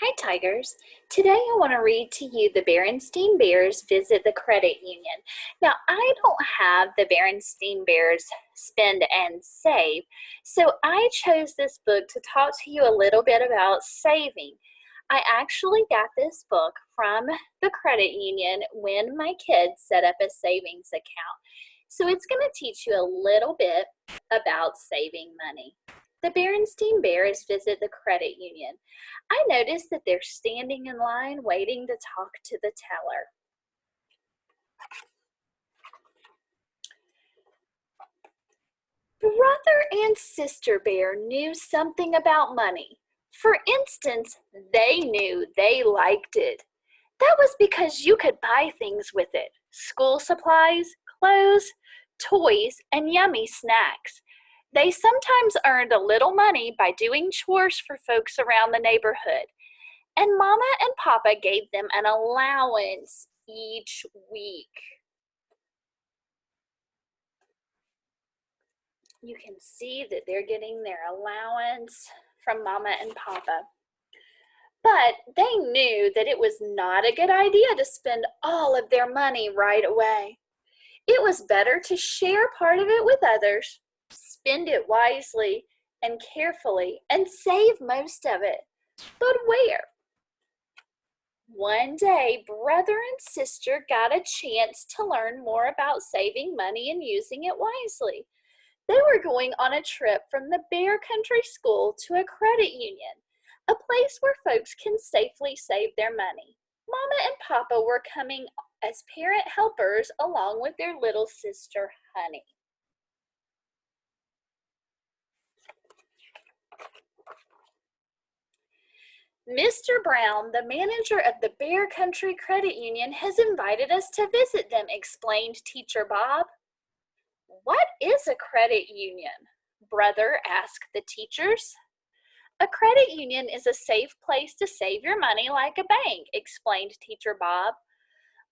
Hi, Tigers. Today I want to read to you The Berenstain Bears Visit the Credit Union. Now, I don't have the Berenstain Bears Spend and Save, so I chose this book to talk to you a little bit about saving. I actually got this book from the credit union when my kids set up a savings account. So it's going to teach you a little bit about saving money. The Berenstain Bears visit the credit union. I noticed that they're standing in line waiting to talk to the teller. Brother and sister bear knew something about money. For instance, they knew they liked it. That was because you could buy things with it: school supplies, clothes, toys, and yummy snacks. They sometimes earned a little money by doing chores for folks around the neighborhood. And Mama and Papa gave them an allowance each week. You can see that they're getting their allowance from Mama and Papa. But they knew that it was not a good idea to spend all of their money right away. It was better to share part of it with others, spend it wisely and carefully, and save most of it. But where? One day, brother and sister got a chance to learn more about saving money and using it wisely. They were going on a trip from the Bear Country School to a credit union, a place where folks can safely save their money. Mama and Papa were coming as parent helpers along with their little sister, Honey. Mr. Brown, the manager of the Bear Country Credit Union, has invited us to visit them, explained Teacher Bob. What is a credit union? Brother asked the teachers. A credit union is a safe place to save your money like a bank, explained Teacher Bob.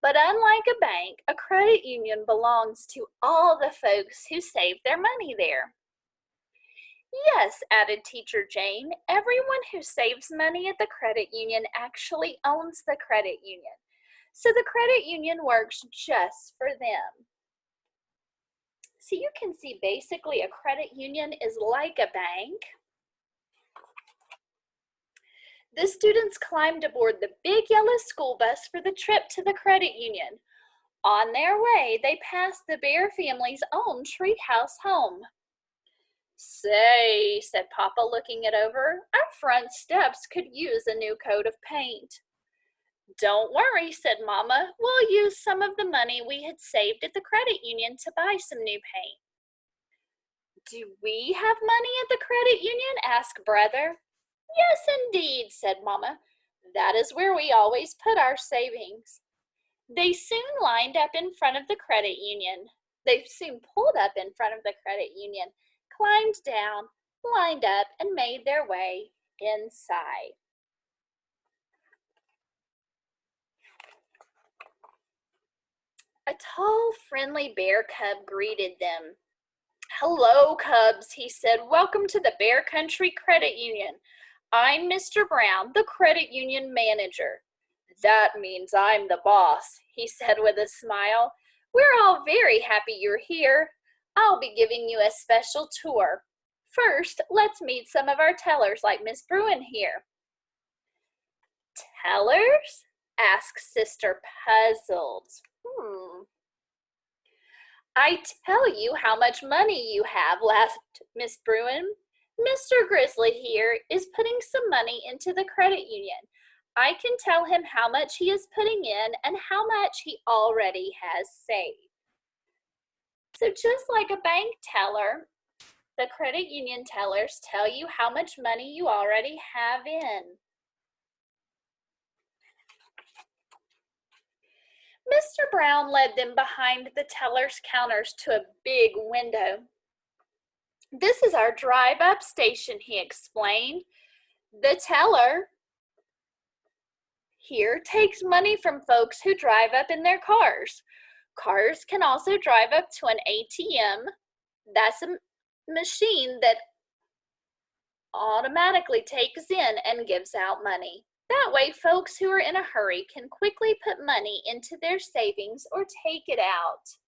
But unlike a bank, a credit union belongs to all the folks who save their money there. Yes, added Teacher Jane, everyone who saves money at the credit union actually owns the credit union. So the credit union works just for them. So you can see basically a credit union is like a bank. The students climbed aboard the big yellow school bus for the trip to the credit union. On their way, they passed the Bear family's own treehouse home. Say, said Papa, looking it over, our front steps could use a new coat of paint. Don't worry, said Mama. We'll use some of the money we had saved at the credit union to buy some new paint. Do we have money at the credit union? Asked Brother. Yes, indeed, said Mama. That is where we always put our savings. They soon lined up in front of the credit union. They soon pulled up in front of the credit union, climbed down, lined up, and made their way inside. A tall, friendly bear cub greeted them. Hello, cubs, he said. Welcome to the Bear Country Credit Union. I'm Mr. Brown, the credit union manager. That means I'm the boss, he said with a smile. We're all very happy you're here. I'll be giving you a special tour. First, let's meet some of our tellers like Miss Bruin here. Tellers? Asked Sister, puzzled. I tell you how much money you have, laughed Miss Bruin. Mr. Grizzly here is putting some money into the credit union. I can tell him how much he is putting in and how much he already has saved. So just like a bank teller, the credit union tellers tell you how much money you already have in. Mr. Brown led them behind the teller's counters to a big window. This is our drive-up station, he explained. The teller here takes money from folks who drive up in their cars. Cars can also drive up to an ATM. That's a machine that automatically takes in and gives out money. That way, folks who are in a hurry can quickly put money into their savings or take it out.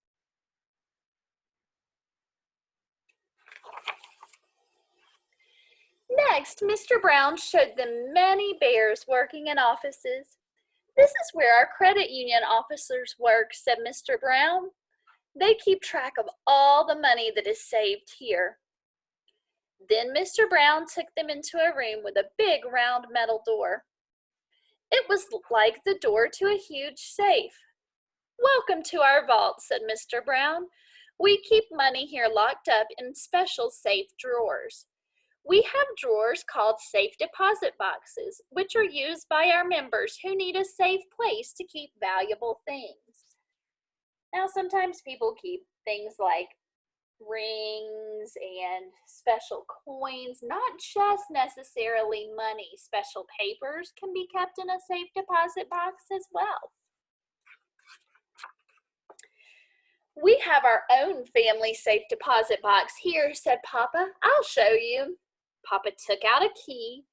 Next, Mr. Brown showed them many bears working in offices. "This is where our credit union officers work," said Mr. Brown. "They keep track of all the money that is saved here." Then Mr. Brown took them into a room with a big round metal door. It was like the door to a huge safe. "Welcome to our vault," said Mr. Brown. "We keep money here locked up in special safe drawers. We have drawers called safe deposit boxes, which are used by our members who need a safe place to keep valuable things." Now, sometimes people keep things like rings and special coins, not just necessarily money. Special papers can be kept in a safe deposit box as well. "We have our own family safe deposit box here," said Papa. "I'll show you." Papa took out a key.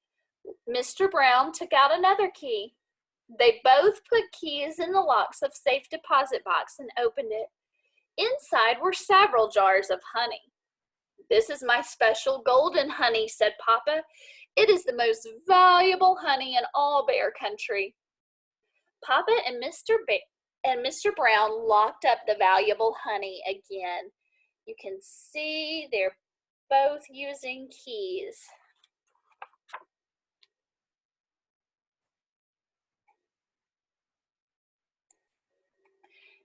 Mr. Brown took out another key. They both put keys in the locks of safe deposit box and opened it. Inside were several jars of honey. "This is my special golden honey," said Papa. "It is the most valuable honey in all Bear Country." Papa and Mr. Brown locked up the valuable honey again. You can see they're both using keys.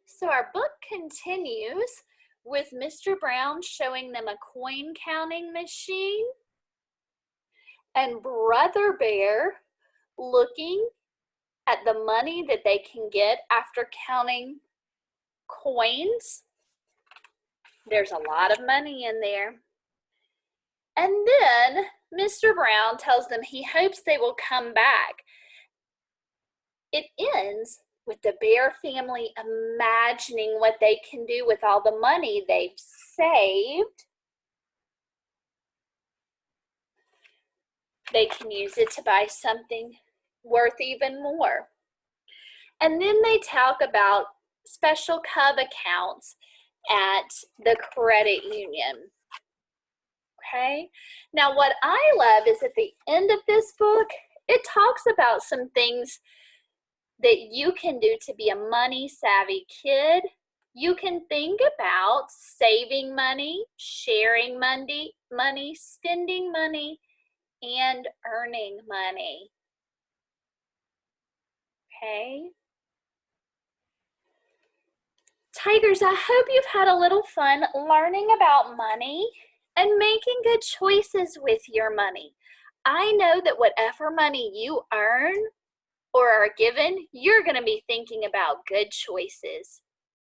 So our book continues with Mr. Brown showing them a coin counting machine and Brother Bear looking at the money that they can get after counting coins. There's a lot of money in there. And then Mr. Brown tells them he hopes they will come back. It ends with the Bear family imagining what they can do with all the money they've saved. They can use it to buy something worth even more. And then they talk about special cub accounts at the credit union. Okay, now what I love is at the end of this book, it talks about some things that you can do to be a money savvy kid. You can think about saving money, sharing money, spending money, and earning money. Okay. Tigers, I hope you've had a little fun learning about money and making good choices with your money. I know that whatever money you earn or are given, you're going to be thinking about good choices.